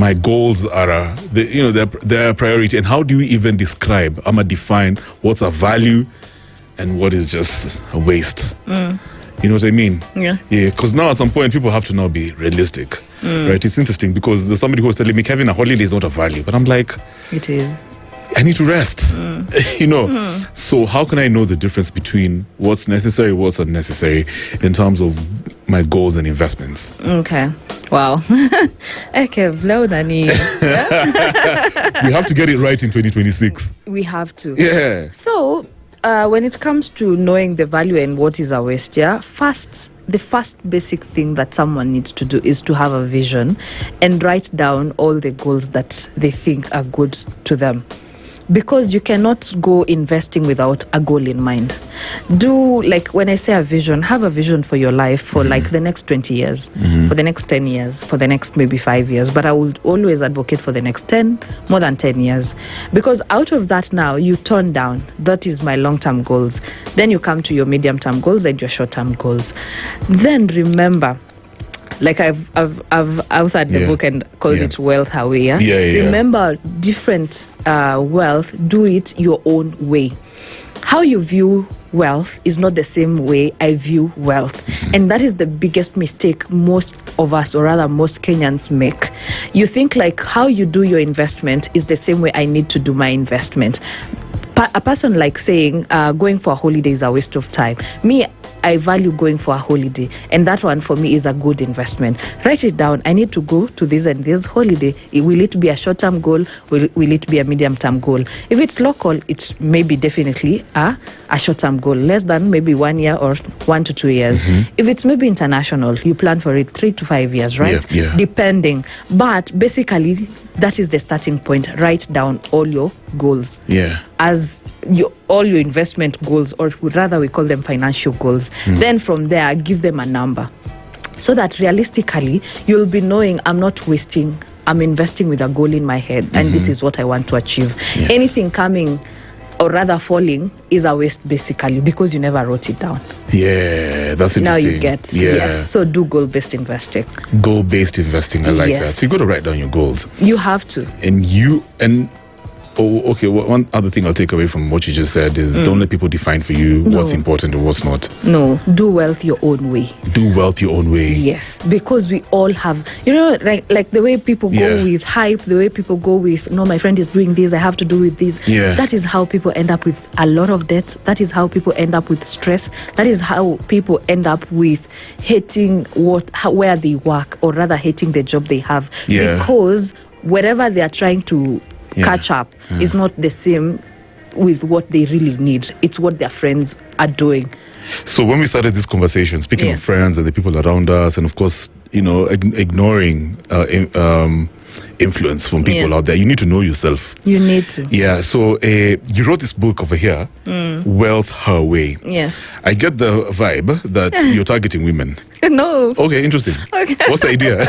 my goals are, they're a priority. And how do you even describe, define what's a value and what is just a waste? You know what I mean? Yeah. Yeah, because now at some point, people have to now be realistic, right? It's interesting because there's somebody who was telling me, Kevin, a holiday is not a value. But I'm like... It is. I need to rest, So how can I know the difference between what's necessary, what's unnecessary in terms of my goals and investments? Okay. Wow. Okay, Nani. We have to get it right in 2026. We have to. Yeah. So, when it comes to knowing the value and what is a waste, the first basic thing that someone needs to do is to have a vision and write down all the goals that they think are good to them. Because you cannot go investing without a goal in mind. When I say a vision, have a vision for your life for the next 20 years, for the next 10 years, for the next maybe 5 years. But I will always advocate for the next more than 10 years. Because out of that now, you turn down, that is my long-term goals. Then you come to your medium-term goals and your short-term goals. Then remember, I've authored the book and called it Wealth Away. Remember, different wealth, do it your own way. How you view wealth is not the same way I view wealth. And that is the biggest mistake most of us, or rather most Kenyans, make. You think how you do your investment is the same way I need to do my investment. A person saying going for a holiday is a waste of time. Me, I value going for a holiday, and that one for me is a good investment. Write it down. I need to go to this and this holiday. Will it be a short-term goal? Will it be a medium-term goal? If it's local, it's maybe definitely a short-term goal, less than maybe 1 year or 1 to 2 years. If it's maybe international, you plan for it 3 to 5 years, right? Yeah. Depending. But basically, that is the starting point. Write down all your goals. Yeah. As all your investment goals, or rather we call them financial goals. Then from there, give them a number, so that realistically you'll be knowing I'm investing with a goal in my head, and this is what I want to achieve. Anything coming or rather falling is a waste, basically, because you never wrote it down. Yeah, that's interesting. Now you get. Yes. So do goal-based investing. Goal-based investing, I like that. So you got to write down your goals. You have to. One other thing I'll take away from what you just said is don't let people define for you what's important and what's not. No, do wealth your own way. Do wealth your own way. Yes, because we all have, like the way people go with hype, the way people go with, no, my friend is doing this, I have to do with this. Yeah. That is how people end up with a lot of debt. That is how people end up with stress. That is how people end up with hating where they work, or rather hating the job they have. Yeah. Because wherever they are trying to catch up is not the same with what they really need. It's what their friends are doing. So when we started this conversation, speaking of friends and the people around us, and of course, ignoring influence from people out there, you need to know yourself. You need to. Yeah. So you wrote this book over here, Wealth Her Way. Yes. I get the vibe that you're targeting women. No. Okay, interesting. Okay. What's the idea?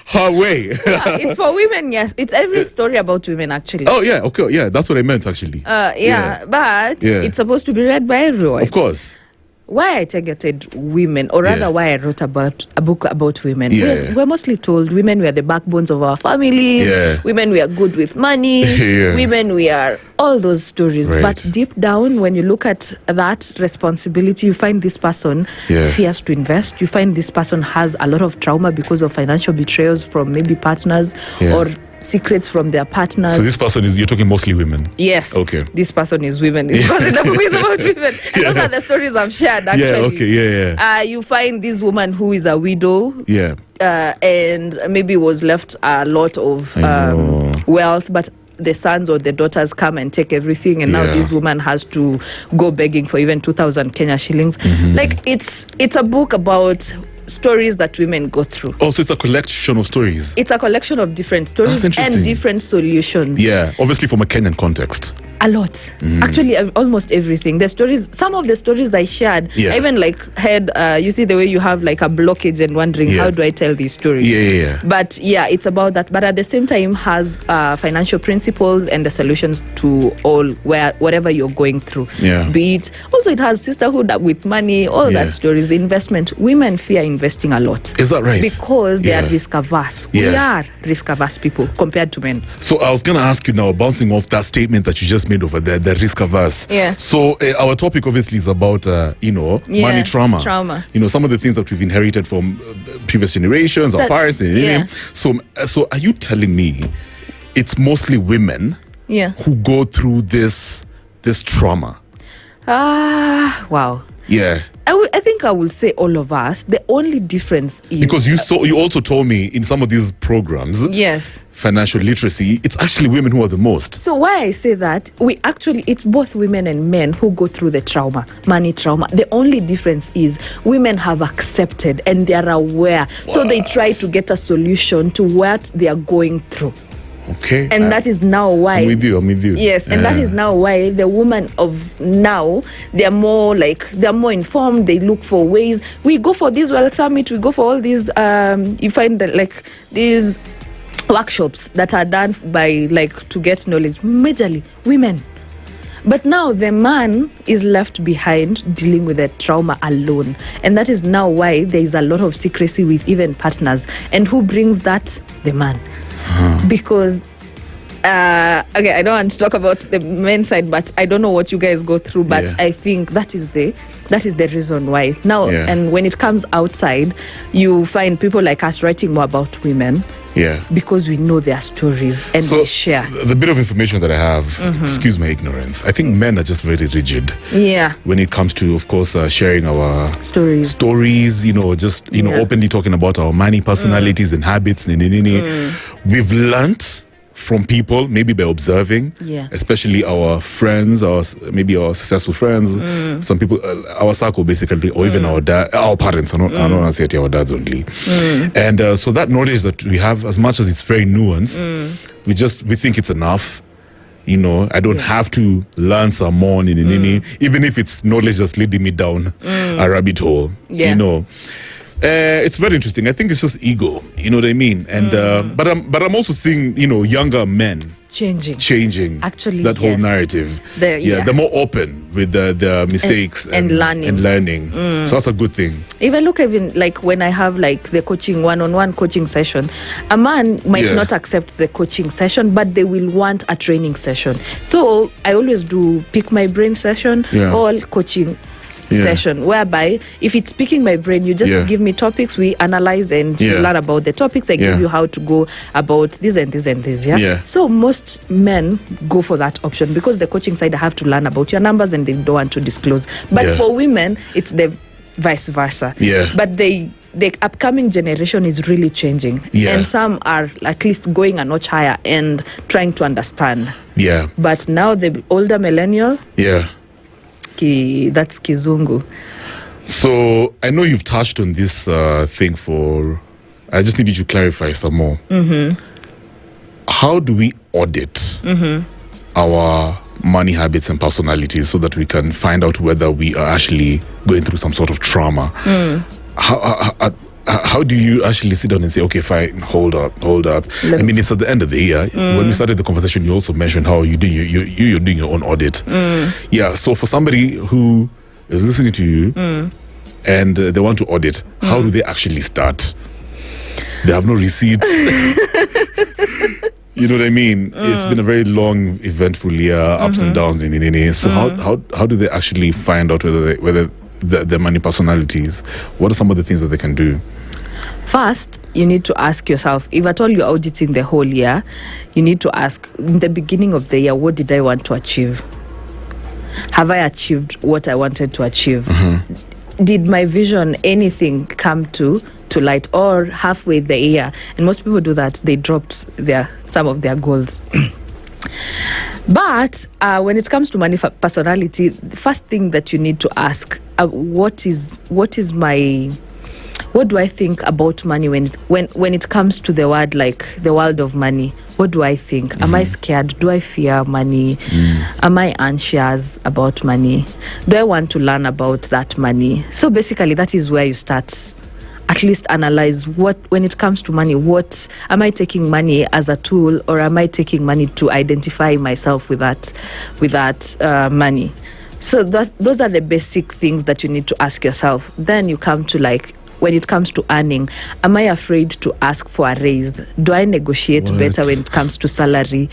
Her way. It's for women, yes. It's every story about women, actually. Oh, yeah. Okay. Yeah, that's what I meant, actually. But it's supposed to be read by everyone. Of course. Why I targeted women, or rather why I wrote a book about women. Yeah. We're mostly told women were the backbones of our families. Yeah. Women were good with money. Women were all those stories. Right. But deep down, when you look at that responsibility, you find this person fears to invest. You find this person has a lot of trauma because of financial betrayals from maybe partners or secrets from their partners. So this person you're talking mostly women? Yes. Okay. This person is women. Because the book is about women. And those are the stories I've shared, actually. Yeah, okay, yeah. You find this woman who is a widow. Yeah. And maybe was left a lot of wealth, but the sons or the daughters come and take everything, and now this woman has to go begging for even 2,000 Kenya shillings. It's a book about stories that women go through. Oh, so it's a collection of stories. It's a collection of different stories and different solutions. Yeah, obviously from a Kenyan context. A lot. Actually, almost everything. The stories, some of the stories I shared, Yeah. I even like had, you see the way you have like a blockage and wondering, Yeah. how do I tell these stories? Yeah. But yeah, it's about that. But at the same time, has financial principles and the solutions to whatever you're going through. Yeah. Be it, also it has sisterhood with money, all Yeah. that stories, investment. Women fear investing a lot. Is that right? Because they Yeah. are risk averse. We Yeah. are risk averse people compared to men. So I was going to ask you now, bouncing off that statement that you just made over there, the risk averse. Yeah. So our topic obviously is about, money trauma. Trauma. Some of the things that we've inherited from previous generations, our parents. yeah. So are you telling me it's mostly women Yeah. who go through this trauma? Wow. Yeah. I think I will say all of us. The only difference is Because you also told me in some of these programs, yes. financial literacy, it's actually women who are the most. So why I say that, it's both women and men who go through the trauma, money trauma. The only difference is women have accepted and they are aware. So they try to get a solution to what they are going through. Okay. And that is now why I'm with you. Yes, and that is now why the women of now, they're more informed. They look for ways. We go for this World Summit, we go for all these you find that like these workshops that are done by to get knowledge, majorly women. But now the man is left behind dealing with the trauma alone. And that is now why there is a lot of secrecy with even partners. And who brings that? The man. Because I don't want to talk about the men's side, but I don't know what you guys go through, but Yeah. I think that is the reason why now. Yeah. And when it comes outside, you find people like us writing more about women. Yeah. Because we know their stories and So they share. the bit of information that I have, excuse my ignorance, I think men are just very rigid Yeah. when it comes to, of course, sharing our Stories. openly talking about our money personalities and habits. We've learnt from people, maybe by observing, especially our friends, our successful friends, some people, our circle basically, or even our parents. I don't want to say it, our dads only. And so that knowledge that we have, as much as it's very nuanced, we think it's enough. I don't have to learn some more, even if it's knowledge that's leading me down a rabbit hole. It's very interesting. I think it's just ego. You know what I mean? And but I'm also seeing younger men changing actually that whole narrative. They're more open with their mistakes and learning. So that's a good thing. Even like when I have like the coaching one-on-one coaching session, a man might not accept the coaching session, but they will want a training session. So I always do pick my brain session or coaching session, whereby if it's picking my brain, you just give me topics, we analyze and you learn about the topics. I give you how to go about this and this and this. So most men go for that option because the coaching side, I have to learn about your numbers and they don't want to disclose. But for women, it's the vice versa. But the upcoming generation is really changing, and some are at least going a notch higher and trying to understand. But now the older millennial, that's Kizungu. So I know you've touched on this thing I just needed you to clarify some more. How do we audit our money habits and personalities so that we can find out whether we are actually going through some sort of trauma? How do you actually sit down and say, okay, fine, hold up? I mean, it's at the end of the year. When we started the conversation, you also mentioned how you're doing your own audit. So for somebody who is listening to you and they want to audit, how do they actually start? They have no receipts. You know what I mean? It's been a very long, eventful year, ups and downs. So how do they actually find out whether their money personalities? What are some of the things that they can do? First, you need to ask yourself, if at all you're auditing the whole year, you need to ask, in the beginning of the year, what did I want to achieve? Have I achieved what I wanted to achieve? Did my vision, anything come to light, or halfway the year? And most people do that. They dropped some of their goals. But when it comes to money personality, the first thing that you need to ask, what is what do I think about money when it comes to the word, like the world of money? What do I think? Am I scared? Do I fear money? Am I anxious about money? Do I want to learn about that money? So basically, that is where you start. At least analyze when it comes to money, what am I taking money as a tool, or am I taking money to identify myself with that money? So those are the basic things that you need to ask yourself. Then you come to, like, when it comes to earning, am I afraid to ask for a raise? Do I negotiate better when it comes to salary?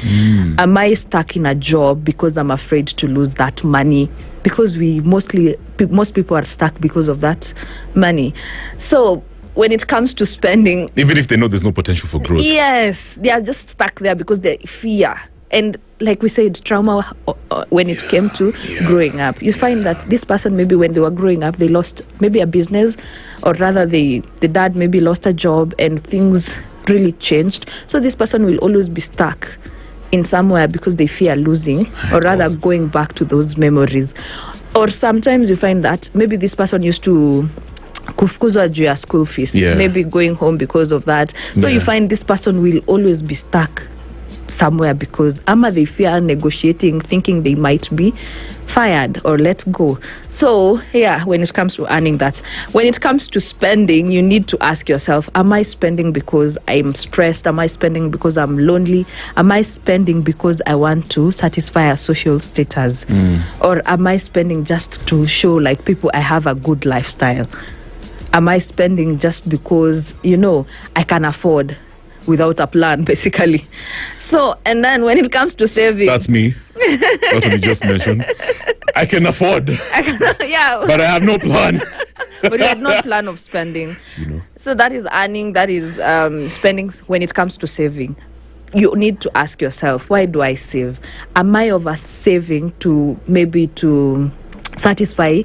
Am I stuck in a job because I'm afraid to lose that money? Because most people are stuck because of that money. So when it comes to spending, even if they know there's no potential for growth, yes, they are just stuck there because they fear. And like we said, trauma when it came to growing up. You find that this person, maybe when they were growing up, they lost maybe a business, or rather the dad maybe lost a job and things really changed. So this person will always be stuck in somewhere because they fear losing, or rather going back to those memories. Or sometimes you find that maybe this person used to kufukuzwa juu ya school fees, maybe going home because of that. So you find this person will always be stuck somewhere because they fear negotiating, thinking they might be fired or let go. So when it comes to earning that, when it comes to spending, you need to ask yourself, am I spending because I'm stressed? Am I spending because I'm lonely? Am I spending because I want to satisfy a social status? Or am I spending just to show like people I have a good lifestyle? Am I spending just because I can afford without a plan, basically? So, and then when it comes to saving, that's me. That's what you just mentioned. I can afford, but I have no plan. But you had no plan of spending. So that is earning, that is spending. When it comes to saving, you need to ask yourself, why do I save? Am I over saving to satisfy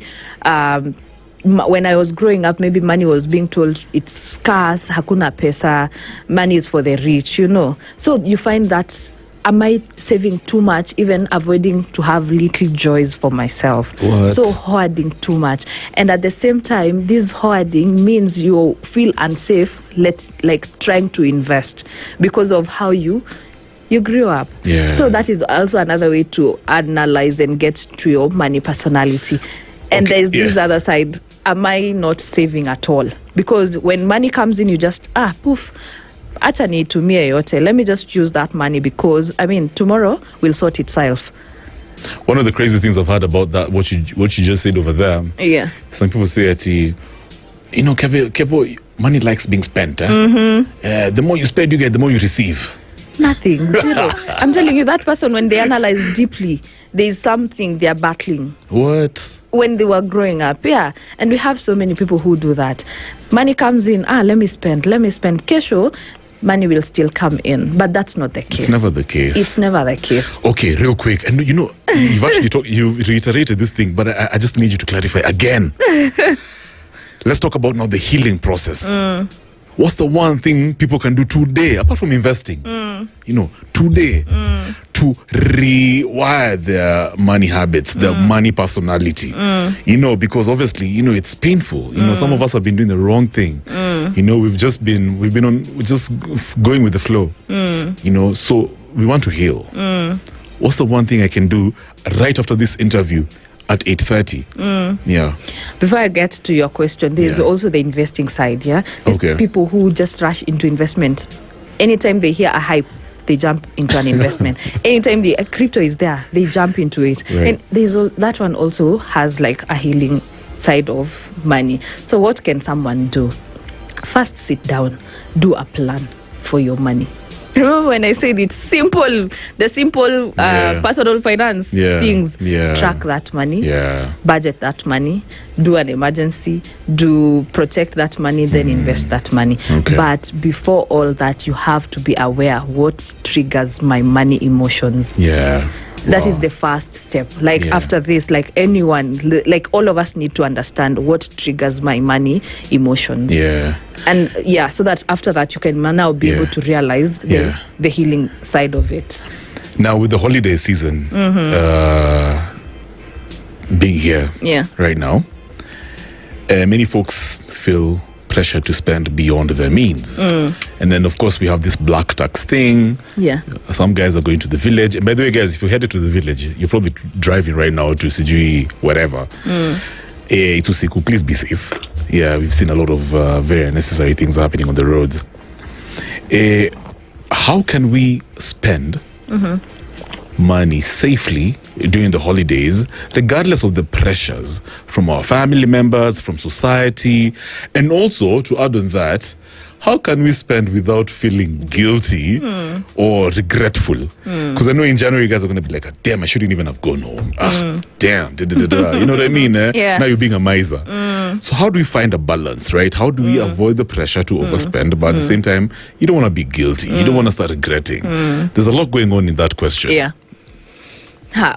when I was growing up, maybe money was being told it's scarce, hakuna pesa, money is for the rich, So you find that, am I saving too much, even avoiding to have little joys for myself? So hoarding too much. And at the same time, this hoarding means you feel unsafe, like trying to invest because of how you grew up. So that is also another way to analyze and get to your money personality. And there's this other side. Am I not saving at all? Because when money comes in, you just, poof, acha nitumie yote. Let me just use that money because, tomorrow will sort itself. One of the crazy things I've heard about that, what you just said over there. Some people say that, Kevo, money likes being spent. The more you spend, you get, the more you receive. Nothing. Zero. I'm telling you, that person, when they analyze deeply, there's something they're battling. What? When they were growing up, and we have so many people who do that. Money comes in, let me spend. Kesho, money will still come in, but that's not the case. It's never the case. It's never the case. Okay, real quick, and you've actually you reiterated this thing, but I just need you to clarify again. Let's talk about now the healing process. What's the one thing people can do today, apart from investing? Today, to rewire their money habits, their money personality. Because obviously, it's painful. Some of us have been doing the wrong thing. We've just going with the flow. So we want to heal. What's the one thing I can do right after this interview at 8:30? Before I get to your question, there's also the investing side. These people who just rush into investment. Anytime they hear a hype, they jump into an investment. Anytime the crypto is there, they jump into it. And that one also has like a healing side of money. So what can someone do? First, sit down, do a plan for your money. Remember when I said it's simple, the simple personal finance things. Track that money, budget that money, do an emergency, protect that money, then invest that money. But before all that, you have to be aware what triggers my money emotions. That is the first step. After this, anyone, all of us need to understand what triggers my money emotions. And so that after that, you can now be able to realize the healing side of it. Now, with the holiday season being here right now, many folks feel pressure to spend beyond their means. And then, of course, we have this black tax thing. Yeah. Some guys are going to the village. And by the way, guys, if you're headed to the village, you're probably driving right now to Sijui, whatever. Itusiku, please be safe. Yeah, we've seen a lot of very unnecessary things happening on the roads. How can we spend money safely during the holidays, regardless of the pressures from our family members, from society, and also, to add on that, how can we spend without feeling guilty or regretful? Because I know in January you guys are going to be like, damn, I shouldn't even have gone home. Damn. You know what I mean? Yeah. Now you're being a miser. So how do we find a balance, right? How do we avoid the pressure to overspend, but at the same time, you don't want to be guilty. You don't want to start regretting. There's a lot going on in that question. Yeah.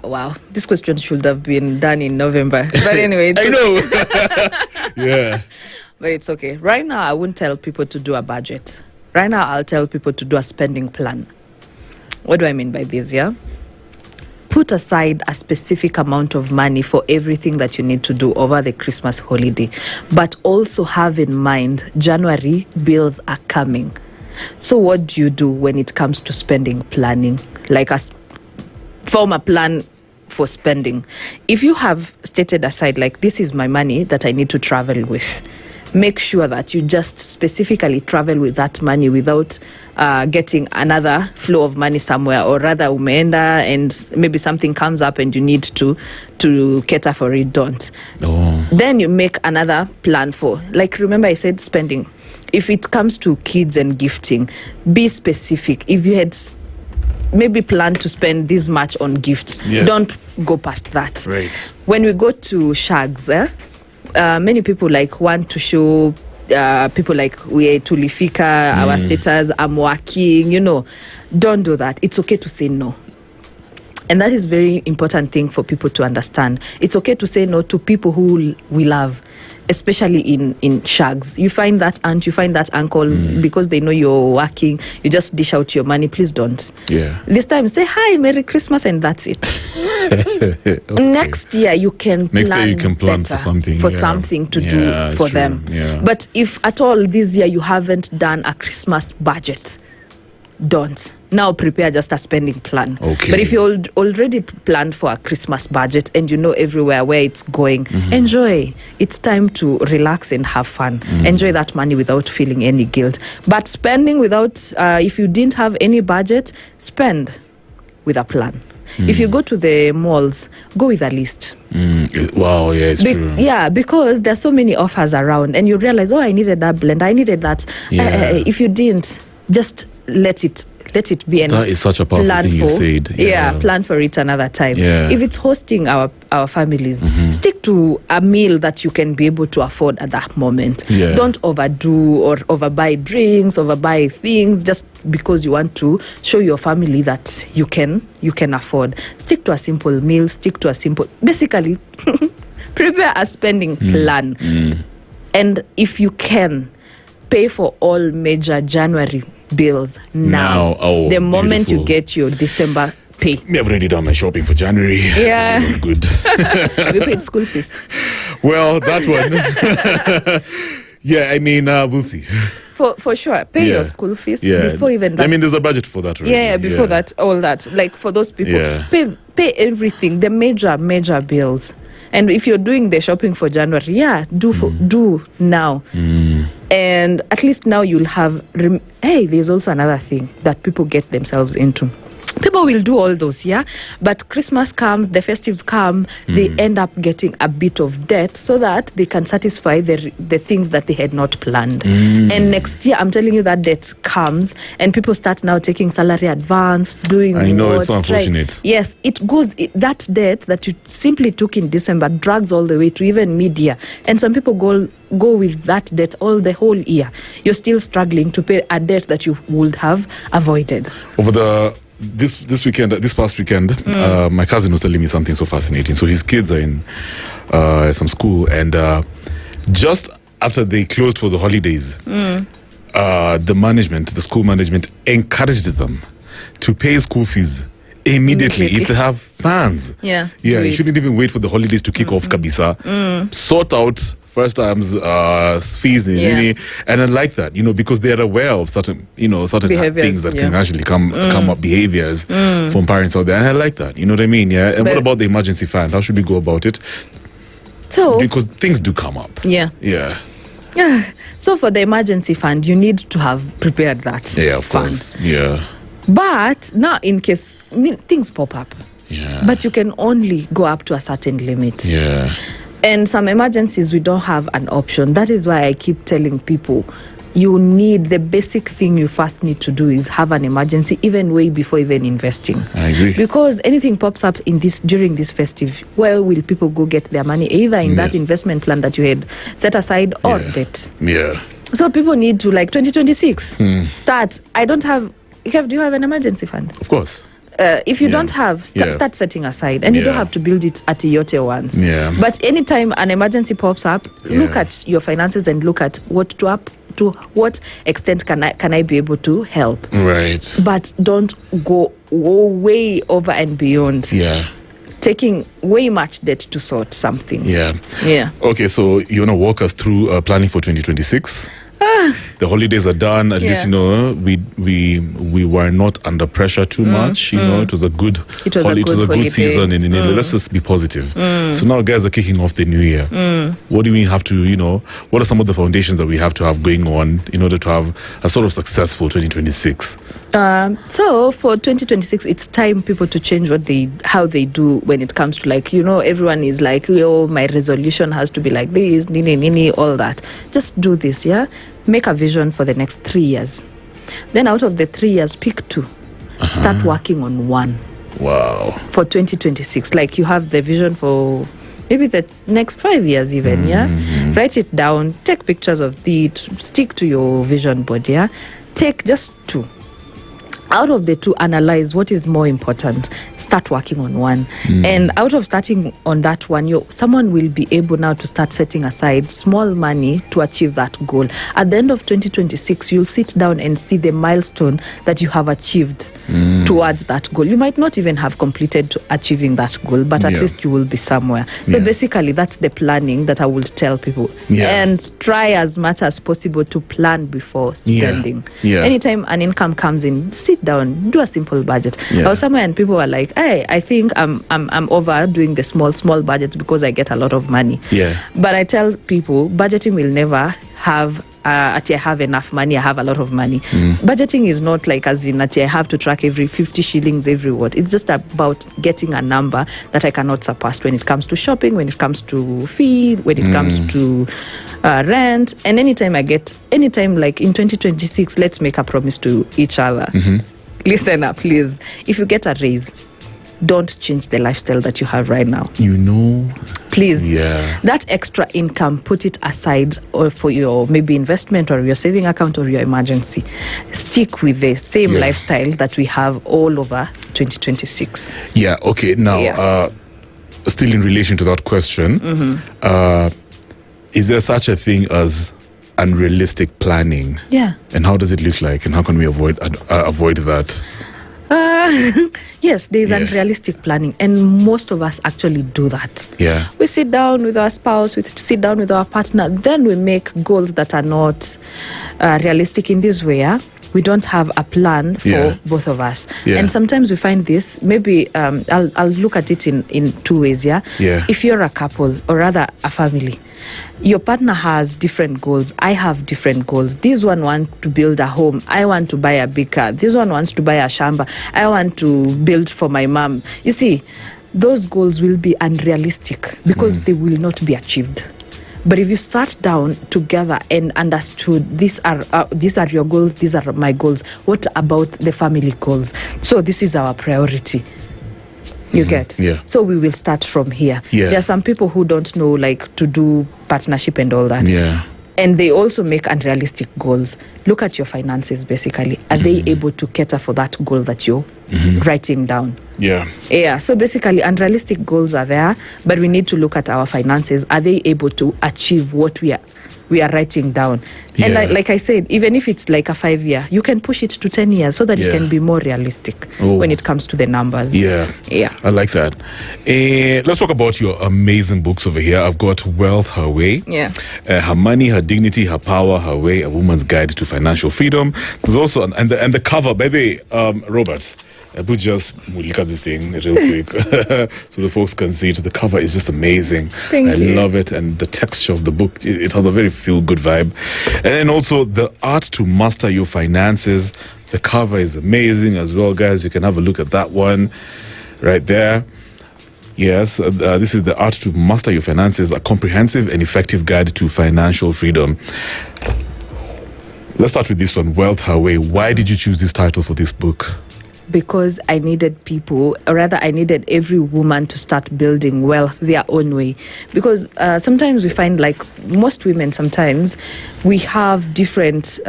Wow. This question should have been done in November. But anyway. I know. Yeah. But it's okay. Right now, I wouldn't tell people to do a budget. Right now, I'll tell people to do a spending plan. What do I mean by this, yeah? Put aside a specific amount of money for everything that you need to do over the Christmas holiday. But also have in mind, January bills are coming. So what do you do when it comes to spending planning? Like form a plan for spending. If you have stated aside, like, this is my money that I need to travel with, make sure that you just specifically travel with that money without getting another flow of money somewhere, or rather umeenda and maybe something comes up and you need to cater for it. Don't. Then you make another plan for, like, remember I said spending. If it comes to kids and gifting, be specific. If you had maybe plan to spend this much on gifts, don't go past that. Right. When we go to shags, many people like want to show people like we tulifika, our status, I'm working, don't do that. It's okay to say no. And that is very important thing for people to understand. It's okay to say no to people who we love, especially in shags. You find that aunt, you find that uncle, because they know you're working, you just dish out your money. Please don't. Yeah. This time, say hi, Merry Christmas, and that's it. Okay. Next year, you can plan for something. Something to do for them. Yeah. But if at all this year you haven't done a Christmas budget, don't. Now prepare just a spending plan. Okay. But if you already planned for a Christmas budget and you know everywhere where it's going, enjoy. It's time to relax and have fun. Enjoy that money without feeling any guilt. But spending without, if you didn't have any budget, spend with a plan. If you go to the malls, go with a list. Wow, yeah, it's true. Yeah, because there's so many offers around and you realize, I needed that blend, I needed that. If you didn't, just let it be. And that is such a powerful thing you said. Yeah, plan for it another time. Yeah. If it's hosting our families, stick to a meal that you can be able to afford at that moment. Yeah. Don't overdo or overbuy drinks, overbuy things just because you want to show your family that you can afford. Stick to a simple meal, basically prepare a spending plan. And if you can, pay for all major January bills now. The moment you get your December pay. I've already done my shopping for January. Yeah. Good. Have you paid school fees? Well, that one. Yeah, I mean, we'll see. For sure. Pay your school fees before even that. I mean, there's a budget for that, right? Yeah, before that, all that. Like for those people, pay everything, the major bills. And if you're doing the shopping for January, do now. And at least now you'll have... there's also another thing that people get themselves into. People will do all those, but Christmas comes, the festives come, they end up getting a bit of debt so that they can satisfy the things that they had not planned. And next year, I'm telling you, that debt comes and people start now taking salary advance, doing I know, it's so unfortunate. Yes, it goes, that debt that you simply took in December drags all the way to even mid-year. And some people go with that debt the whole year. You're still struggling to pay a debt that you would have avoided. Over this past weekend, my cousin was telling me something so fascinating. So his kids are in some school, and just after they closed for the holidays, the school management encouraged them to pay school fees immediately. If they have fans, you shouldn't even wait for the holidays to kick off. Kabisa, sort out first times fees, and I like that, because they are aware of certain things that can actually come up, behaviors from parents out there, and I like that. You know what I mean? Yeah. And what about the emergency fund? How should we go about it? So, because things do come up. Yeah. So for the emergency fund, you need to have prepared that. Yeah, of course. Yeah. But now, in case things pop up. Yeah. But you can only go up to a certain limit. Yeah. And some emergencies, we don't have an option. That is why I keep telling people, the basic thing you first need to do is have an emergency, even way before even investing. I agree. Because anything pops up during this festive, where will people go get their money? Either in that investment plan that you had set aside or debt. Yeah. So people need to, 2026, start. Do you have an emergency fund? Of course. If you don't have, start setting aside, and you don't have to build it at Iote once. Yeah. But anytime an emergency pops up, look at your finances and look at to what extent can I be able to help. Right. But don't go way over and beyond. Yeah. Taking way much debt to sort something. Yeah. Yeah. Okay, so you want to walk us through planning for 2026? The holidays are done. At least, we were not under pressure too much. It was a good season. And let's just be positive. So now guys are kicking off the new year. What do we have to, what are some of the foundations that we have to have going on in order to have a sort of successful 2026? So for 2026, it's time people to change how they do when it comes to everyone is like, my resolution has to be like this, all that. Just do this, yeah? Make a vision for the next 3 years. Then out of the 3 years, pick 2. Start working on 1. Wow. For 2026. You have the vision for maybe the next 5 years even, yeah? Write it down, take pictures of it, stick to your vision board, yeah? Take just 2. Out of the 2, analyze what is more important. Start working on 1. And out of starting on that 1, someone will be able now to start setting aside small money to achieve that goal. At the end of 2026, you'll sit down and see the milestone that you have achieved towards that goal. You might not even have completed achieving that goal, but at least you will be somewhere. So basically, that's the planning that I would tell people. And try as much as possible to plan before spending. Anytime an income comes in, sit down, do a simple budget. I was somewhere and people were like, hey, I think I'm over doing the small budgets because I get a lot of money. But I tell people, budgeting will never have I have enough money, I have a lot of money. Budgeting is not as in I have to track every 50 shillings every what. It's just about getting a number that I cannot surpass when it comes to shopping, when it comes to fee, when it comes to rent. And anytime in 2026, let's make a promise to each other. Listen up, please. If you get a raise, don't change the lifestyle that you have right now. Please. That extra income, put it aside or for your maybe investment or your saving account or your emergency. Stick with the same lifestyle that we have all over 2026. Yeah, okay. Now, still in relation to that question, is there such a thing as unrealistic planning? And how does it look like, and how can we avoid that? Yes, there's unrealistic planning, and most of us actually do that. We sit down with our spouse, we sit down with our partner, then we make goals that are not realistic in this way. We don't have a plan for both of us. And sometimes we find this, maybe I'll look at it in 2 ways. If you're a couple, or rather a family, your partner has different goals. I have different goals. This one wants to build a home. I want to buy a big car. This one wants to buy a shamba. I want to build for my mom. You see, those goals will be unrealistic because they will not be achieved. But if you sat down together and understood, these are your goals, these are my goals, what about the family goals? So this is our priority. You get? So we will start from here. There are some people who don't know to do partnership and all that. And they also make unrealistic goals. Look at your finances, basically. Are they able to cater for that goal that you're writing down? So basically, unrealistic goals are there, but we need to look at our finances. Are they able to achieve what we we are writing down. Yeah. And like I said, even if it's like a 5-year, you can push it to 10 years so that it can be more realistic when it comes to the numbers. Yeah. I like that. Let's talk about your amazing books over here. I've got Wealth Her Way. Her Money, Her Dignity, Her Power, Her Way, A Woman's Guide to Financial Freedom. There's also, and the cover, by the way, Robert, we'll look at this thing real quick so the folks can see it. The cover is just amazing. Thank you. I love it. And the texture of the book, it has a very feel-good vibe. And then also The Art to Master Your Finances. The cover is amazing as well, guys. You can have a look at that one right there. Yes, this is The Art to Master Your Finances, a comprehensive and effective guide to financial freedom. Let's start with this one, Wealth Her Way. Why did you choose this title for this book? Because I needed people, or rather I needed every woman to start building wealth their own way. Because sometimes we find, like most women, sometimes we have different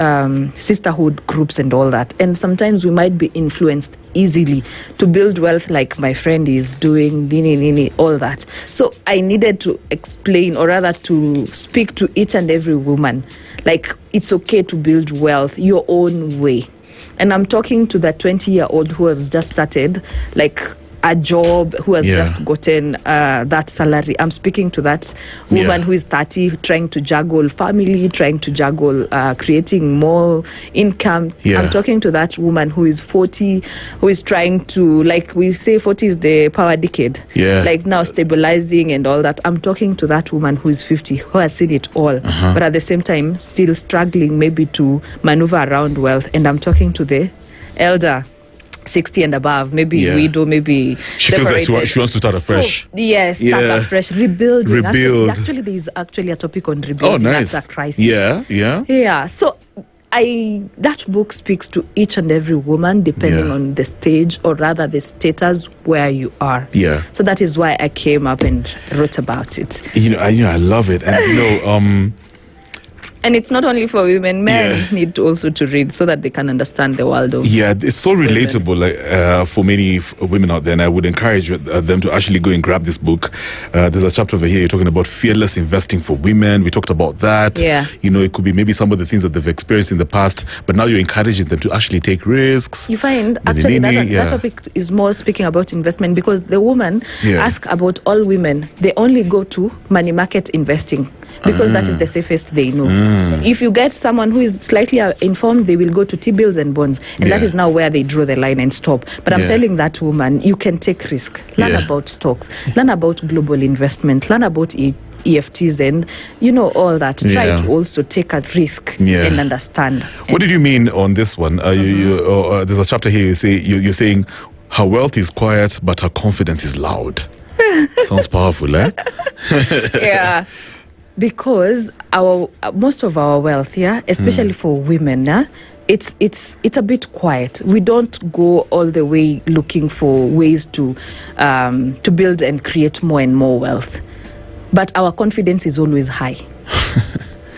sisterhood groups and all that. And sometimes we might be influenced easily to build wealth like my friend is doing, all that. So I needed to explain, or rather to speak to each and every woman, like it's okay to build wealth your own way. And I'm talking to that 20-year-old who has just started, like, a job, who has just gotten that salary. I'm speaking to that woman who is 30, trying to juggle family, trying to juggle creating more income. I'm talking to that woman who is 40, who is trying to, like we say, 40 is the power decade. Like now stabilizing and all that. I'm talking to that woman who is 50, who has seen it all, but at the same time still struggling maybe to maneuver around wealth. And I'm talking to the elder, 60 and above, maybe widow, maybe she feels like she wants to start afresh. Start afresh, rebuilding. Rebuild. Actually, there is actually a topic on rebuilding after crisis. So that book speaks to each and every woman, depending on the stage, or rather the status where you are. So that is why I came up and wrote about it. I love it. And and it's not only for women, men need also to read so that they can understand the world of it's so relatable, like, for many women out there, and I would encourage them to actually go and grab this book. There's a chapter over here, you're talking about fearless investing for women. We talked about that. It could be maybe some of the things that they've experienced in the past, but now you're encouraging them to actually take risks. You find, actually, that topic is more speaking about investment, because the woman ask about all women. They only go to money market investing, because that is the safest they know. If you get someone who is slightly informed, they will go to T-bills and bonds, and that is now where they draw the line and stop. But I'm telling that woman, you can take risk, learn about stocks, learn about global investment, learn about EFTs and all that. Try to also take a risk and understand. What did you mean on this one? There's a chapter here, you're saying her wealth is quiet but her confidence is loud. Sounds powerful, eh? Because most of our wealth, especially for women, it's a bit quiet. We don't go all the way looking for ways to build and create more and more wealth, but our confidence is always high.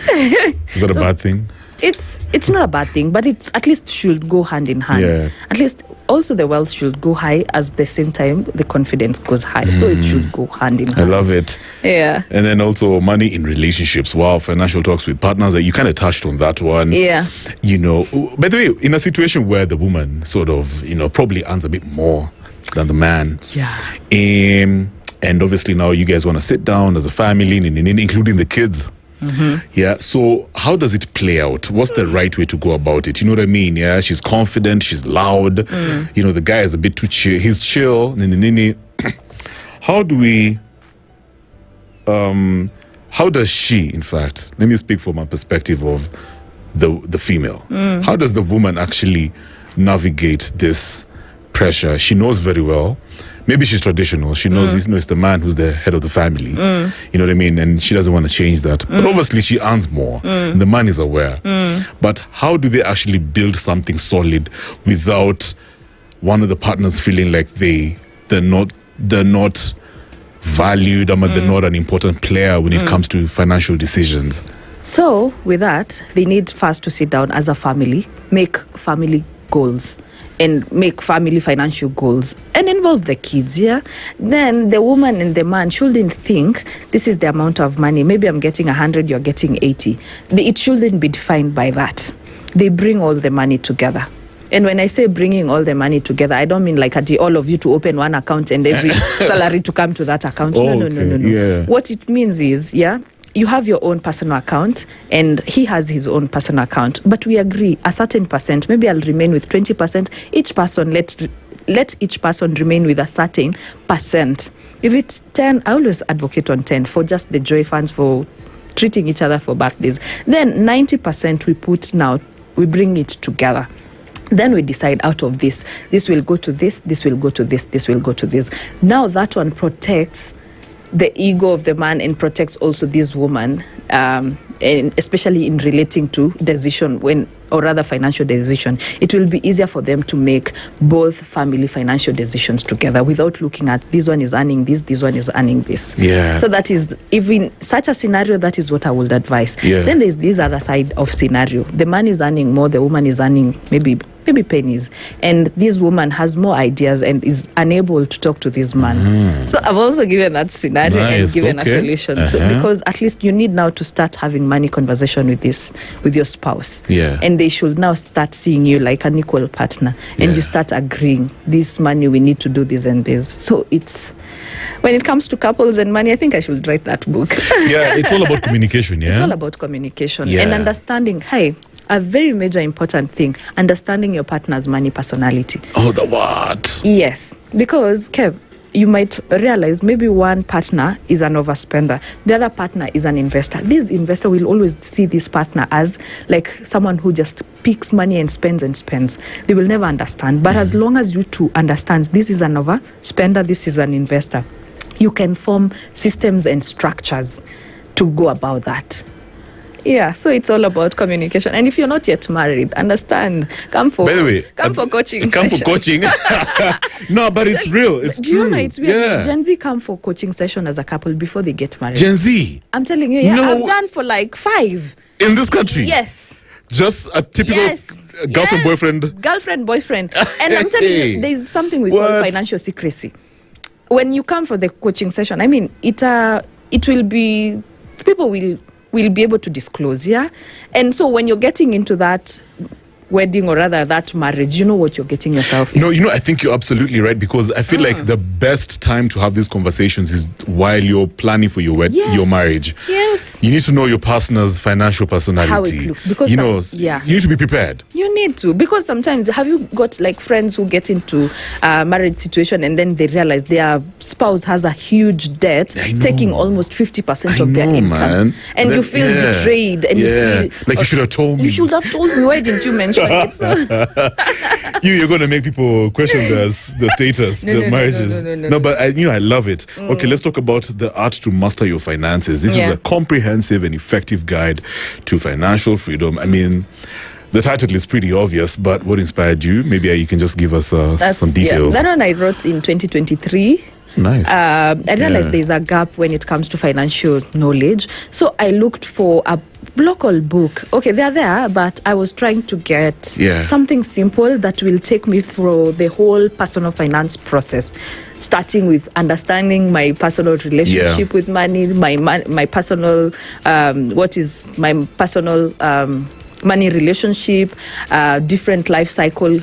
Is that a bad thing? It's not a bad thing, but it at least should go hand in hand. At least also the wealth should go high, as the same time the confidence goes high. So it should go hand in hand. I love it. And then also money in relationships. Wow, financial talks with partners. You kind of touched on that one. By the way, in a situation where the woman sort of, probably earns a bit more than the man. And obviously now you guys want to sit down as a family, including the kids. So how does it play out? What's the right way to go about it? You know what I mean? She's confident, she's loud. The guy is a bit too chill. He's chill. How do we how does she, in fact, let me speak from a perspective of the female. How does the woman actually navigate this pressure? She knows very well. Maybe she's traditional. She knows it's the man who's the head of the family. You know what I mean? And she doesn't want to change that. But obviously she earns more. And the man is aware. But how do they actually build something solid without one of the partners feeling like they're not valued, or they're not an important player when it comes to financial decisions? So with that, they need first to sit down as a family, make family goals. and make family financial goals and involve the kids, then the woman and the man shouldn't think this is the amount of money. Maybe I'm getting 100, you're getting 80. It shouldn't be defined by that. They bring all the money together. And when I say bringing all the money together, I don't mean like all of you to open one account and every salary to come to that account. No. Yeah. What it means is, you have your own personal account and he has his own personal account. But we agree a certain percent, maybe I'll remain with 20%. Each person, let each person remain with a certain percent. If it's 10, I always advocate on 10 for just the joy funds, for treating each other for birthdays. Then 90% we bring it together. Then we decide out of this will go to this will go to this will go to this. Now that one protects the ego of the man and protects also this woman, and especially in relating to financial decision. It will be easier for them to make both family financial decisions together without looking at this one is earning this one is earning this. So that is, if in such a scenario, that is what I would advise. Then there's this other side of scenario. The man is earning more, the woman is earning maybe pennies, and this woman has more ideas and is unable to talk to this man. So I've also given that scenario and given a solution. So because at least you need now to start having money conversation with your spouse, and they should now start seeing you like an equal partner, and you start agreeing this money we need to do this and this. So it's, when it comes to couples and money, I think I should write that book. It's all about communication. It's all about communication and understanding. A very major important thing, understanding your partner's money personality. Oh, the what? Yes, because Kev, you might realize maybe one partner is an overspender, the other partner is an investor. This investor will always see this partner as like someone who just picks money and spends. They will never understand. But as long as you two understand this is an overspender, this is an investor, you can form systems and structures to go about that. So it's all about communication. And if you're not yet married, understand. Come for coaching. Come for coaching. No, but it's real. It's true. You know, it's weird. Gen Z come for coaching session as a couple before they get married. Gen Z? I'm telling you, I've done for like 5. In this country? Yes. Just a typical girlfriend, boyfriend. And I'm telling you, there's something we call financial secrecy. When you come for the coaching session, I mean, it will be, people will be able to disclose, and so when you're getting into that wedding, or rather that marriage, you know what you're getting yourself in. No, I think you're absolutely right, because I feel like the best time to have these conversations is while you're planning for your your marriage. You need to know your partner's financial personality, how it looks, because you need to be prepared. You need to, because sometimes, have you got like friends who get into a marriage situation and then they realize their spouse has a huge debt, taking almost 50% of their income, man. And you feel betrayed, and you feel like you should have told me. You should have told me. Why didn't you mention it? You're going to make people question the status, the marriages. No, but I love it. Okay, let's talk about the art to master your finances. This is a comprehensive and effective guide to financial freedom. I mean, the title is pretty obvious, but what inspired you? Maybe you can just give us some details. That one I wrote in 2023. Nice. I realized there's a gap when it comes to financial knowledge. So I looked for a local book. Okay, they're there, but I was trying to get something simple that will take me through the whole personal finance process, starting with understanding my personal relationship with money, my personal, what is my personal money relationship, different life cycle,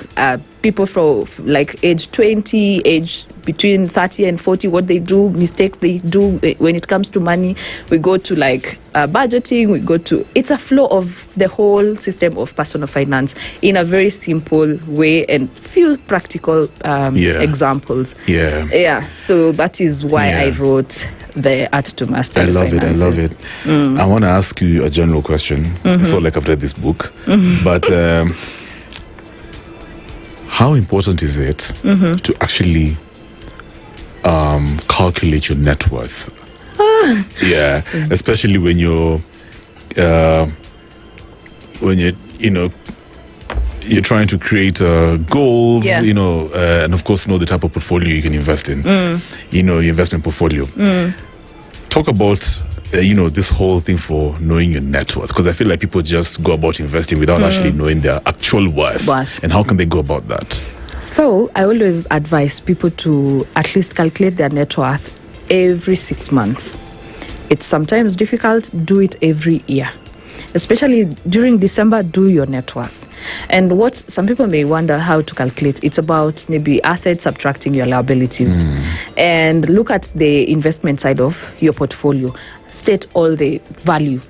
people from like age 20, age between 30 and 40, what they do, mistakes they do when it comes to money. We go to like budgeting, it's a flow of the whole system of personal finance in a very simple way and few practical examples. So that is why I wrote The Art to Master I love it. I want to ask you a general question. It's not like I've read this book, but how important is it to actually calculate your net worth? Especially when you're trying to create goals, and of course know the type of portfolio you can invest in, your investment portfolio. Talk about this whole thing for knowing your net worth, because I feel like people just go about investing without actually knowing their actual worth. And how can they go about that? So I always advise people to at least calculate their net worth every 6 months. It's sometimes difficult. Do it every year. Especially during December, do your net worth. And what some people may wonder how to calculate, it's about maybe assets subtracting your liabilities. And look at the investment side of your portfolio. State all the value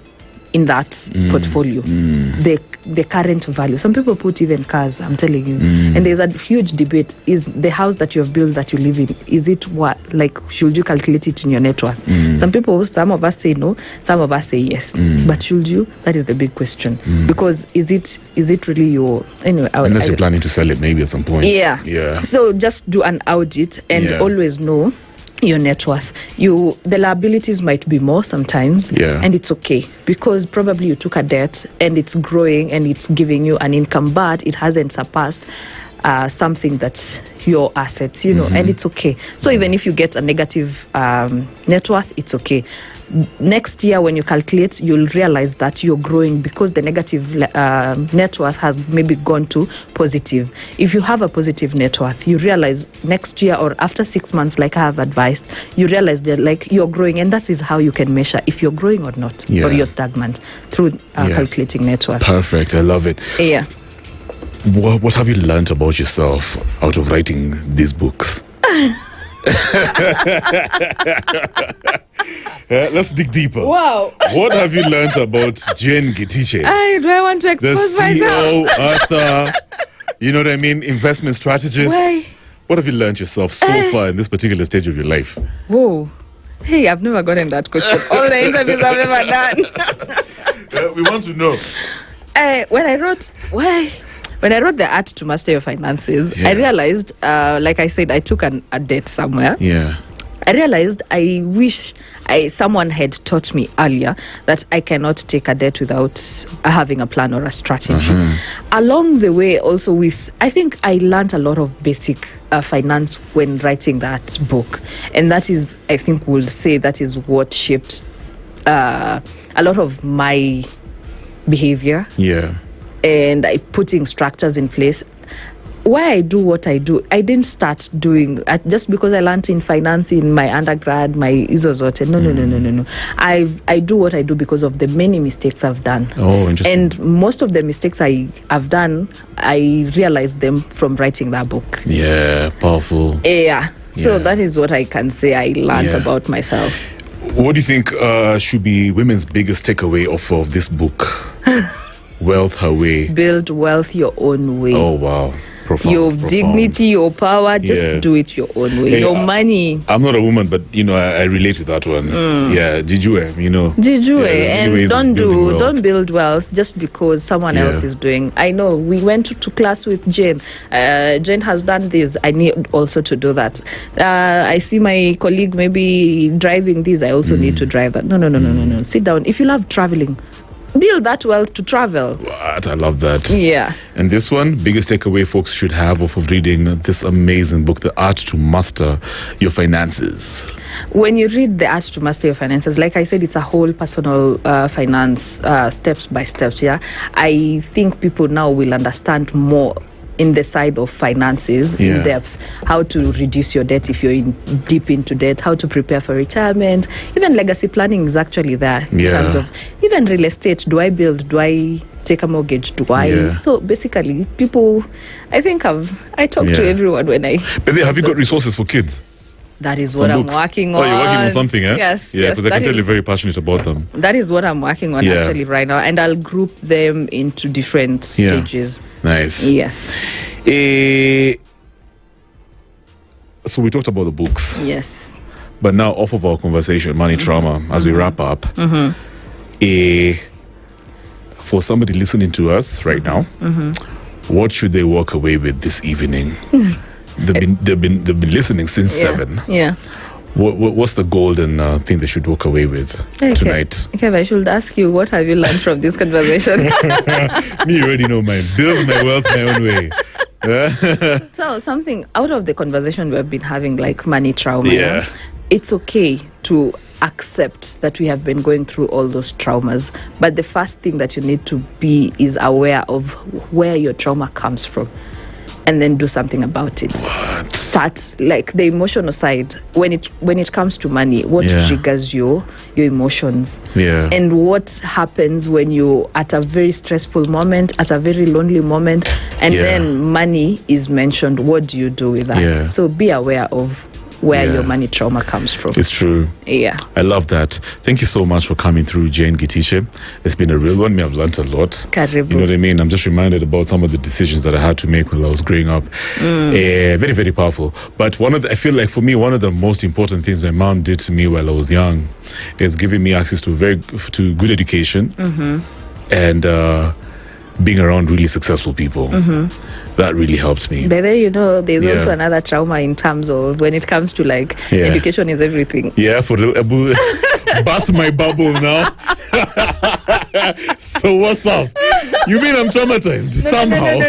in that portfolio, the current value. Some people put even cars, I'm telling you. And there's a huge debate. Is the house that you have built that you live in, is it what, like, should you calculate it in your net worth? Some of us say no, some of us say yes. But should you? That is the big question. Because is it really your, anyway. Unless you're planning to sell it maybe at some point. Yeah. So just do an audit and always know your net worth. The liabilities might be more sometimes, and it's okay, because probably you took a debt and it's growing and it's giving you an income, but it hasn't surpassed something that's your assets, and it's okay. So even if you get a negative net worth, it's okay. Next year when you calculate, you'll realize that you're growing because the negative net worth has maybe gone to positive. If you have a positive net worth, you realize next year or after 6 months, like I have advised, you realize that like you're growing, and that is how you can measure if you're growing or not, or you're stagnant, through calculating net worth. Perfect. I love it. Yeah. What have you learned about yourself out of writing these books? Let's dig deeper. Wow. What have you learned about Jane Gitiche? Do I want to expose the CEO, myself? author, you know what I mean, investment strategist. Why? What have you learned yourself so far in this particular stage of your life? Whoa. Hey, I've never gotten that question. All the interviews I've ever done. We want to know. When I wrote The Art to Master Your Finances, I realized, like I said, I took a debt somewhere. Yeah. I realized I wish someone had taught me earlier that I cannot take a debt without having a plan or a strategy. Along the way, also I think I learned a lot of basic finance when writing that book. And that is, I think we'll say, that is what shaped a lot of my behavior. Yeah. And putting structures in place. Why I do what I do, I didn't start doing just because I learned in finance in my undergrad, my izozote. No. I do what I do because of the many mistakes I've done. Oh, interesting. And most of the mistakes I have done, I realized them from writing that book. Yeah, powerful. Yeah. So that is what I can say I learned about myself. What do you think should be women's biggest takeaway of this book? Wealth Her Way. Build wealth your own way. Oh, wow. Profound. Dignity, your power, just do it your own way. Your money. I'm not a woman, but I relate to that one. Yeah, Jijue, Jijue, and don't build wealth just because someone else is doing. I know we went to class with Jane. Jane has done this. I need also to do that. I see my colleague maybe driving this. I also need to drive that. No. Sit down. If you love traveling, build that wealth to travel. What? I love that. Yeah. And this one, biggest takeaway folks should have off of reading this amazing book, The Art to Master Your Finances. When you read The Art to Master Your Finances, like I said, it's a whole personal finance, steps by steps. Yeah. I think people now will understand more in the side of finances in depth, how to reduce your debt if you're deep into debt, how to prepare for retirement. Even legacy planning is actually there in terms of even real estate. Do I build? Do I take a mortgage? Do I? So basically, people, I think I talk to everyone when I. But have you got resources for kids? That is what I'm working on. Oh, you're working on something, eh? Yes. Yeah, because I can tell you're very passionate about them. That is what I'm working on actually right now. And I'll group them into different stages. Nice. Yes. So we talked about the books. Yes. But now off of our conversation, money trauma, as we wrap up, for somebody listening to us right now, what should they walk away with this evening? They've been listening since 7. Yeah. What's the golden thing they should walk away with tonight? Okay, I should ask you, what have you learned from this conversation? Me, you already know mine. Build my wealth my own way. So something out of the conversation we've been having, like money trauma. It's okay to accept that we have been going through all those traumas, but the first thing that you need to be is aware of where your trauma comes from. and then do something about it. Start like the emotional side. When it comes to money, what triggers your emotions? And what happens when you at a very stressful moment, at a very lonely moment, and then money is mentioned? What do you do with that? So be aware of where your money trauma comes from. It's true. Yeah. I love that. Thank you so much for coming through, Jane Gitiche. It's been a real one. I've learned a lot. Karibu. You know what I mean? I'm just reminded about some of the decisions that I had to make when I was growing up. Very, very powerful. But I feel like for me, one of the most important things my mom did to me while I was young is giving me access to good education and being around really successful people. That really helped me. But then, there's also another trauma in terms of when it comes to like education is everything. Yeah, for real. Bust my bubble now. So what's up? You mean I'm traumatized somehow?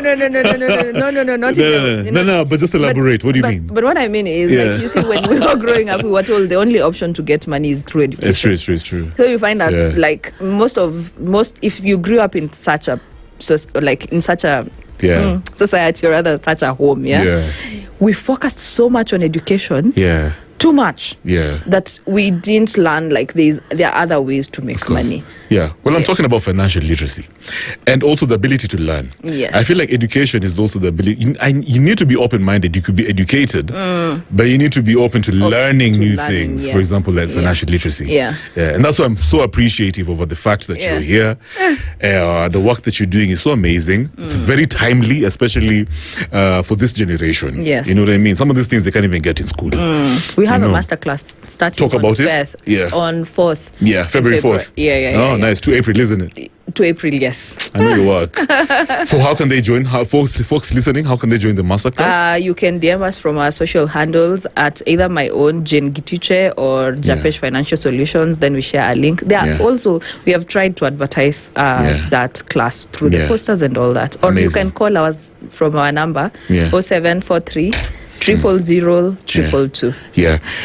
No, but just elaborate. What do you mean? But what I mean is, like, you see, when we were growing up, we were told the only option to get money is through education. It's true. So you find out, like, most if you grew up in such a society, or rather such a home, we focused so much on education, too much, that we didn't learn like there are other ways to make money. I'm talking about financial literacy and also the ability to learn. I feel like education is also the ability. You need to be open-minded. You could be educated, but you need to be open to learning new things. For example, like financial literacy. And that's why I'm so appreciative over the fact that you're here. The work that you're doing is so amazing. It's very timely, especially for this generation. You know what I mean? Some of these things they can't even get in school. We have a masterclass starting on 4th. February 4th. Oh, nice. To April, isn't it? To April, yes. I know your work. So how can they join? Folks listening, how can they join the masterclass? You can DM us from our social handles at either my own, Jane Gitiche, or Japesh Financial Solutions. Then we share a link. There also, we have tried to advertise that class through the posters and all that. Or you can call us from our number, 0743 000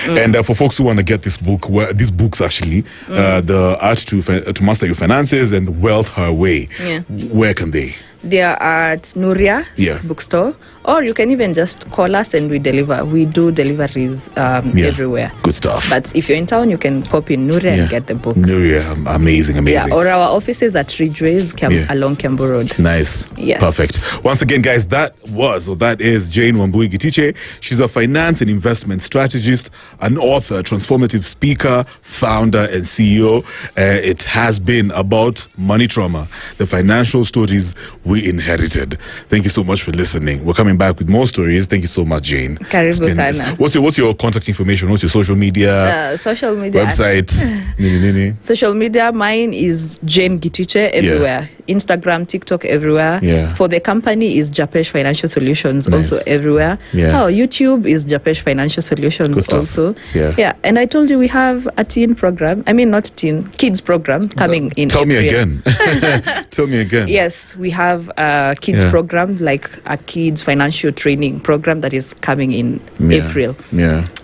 And for folks who want to get this book, these books actually, the Art to Master Your Finances and Wealth Her Way, where can they? They are at Nuria bookstore, or you can even just call us and we deliver. We do deliveries everywhere. Good stuff. But if you're in town, you can pop in Nuria and get the book. Nuria, amazing. Yeah, or our offices at Ridgeways along Kembu Road. Nice. Yes. Perfect. Once again, guys, that is Jane Wambui Gitiche. She's a finance and investment strategist, an author, transformative speaker, founder, and CEO. It has been about money trauma, the financial stories we inherited. Thank you so much for listening. We're coming back with more stories. Thank you so much, Jane. Karibu sana. What's your contact information? What's your social media? Website? Social media, mine is Jane Gitiche everywhere. Instagram, TikTok, everywhere. For the company is Japesh Financial Solutions, also everywhere. YouTube is Japesh Financial Solutions also. And I told you we have a teen program. I mean, not teen, kids program coming in Tell April. me again. Tell me again. Yes, we have a kids program, like a kids financial training program that is coming in April.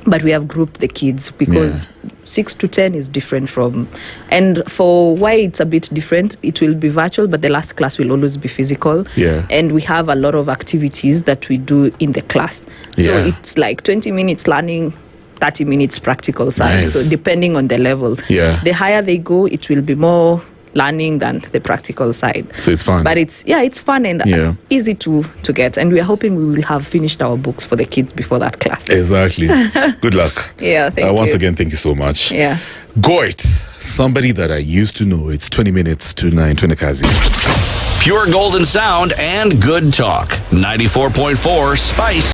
But we have grouped the kids because 6 to 10 is different from, and for why it's a bit different, it will be virtual, but the last class will always be physical. And we have a lot of activities that we do in the class. So it's like 20 minutes learning, 30 minutes practical side. So depending on the level, the higher they go, it will be more learning than the practical side. So it's fun. But it's fun and easy to get. And we are hoping we will have finished our books for the kids before that class. Exactly. Good luck. Thank you. Once again, thank you so much. Goit, somebody that I used to know. It's 20 minutes to 9, Twinakazi. Pure golden sound and good talk. 94.4 Spice.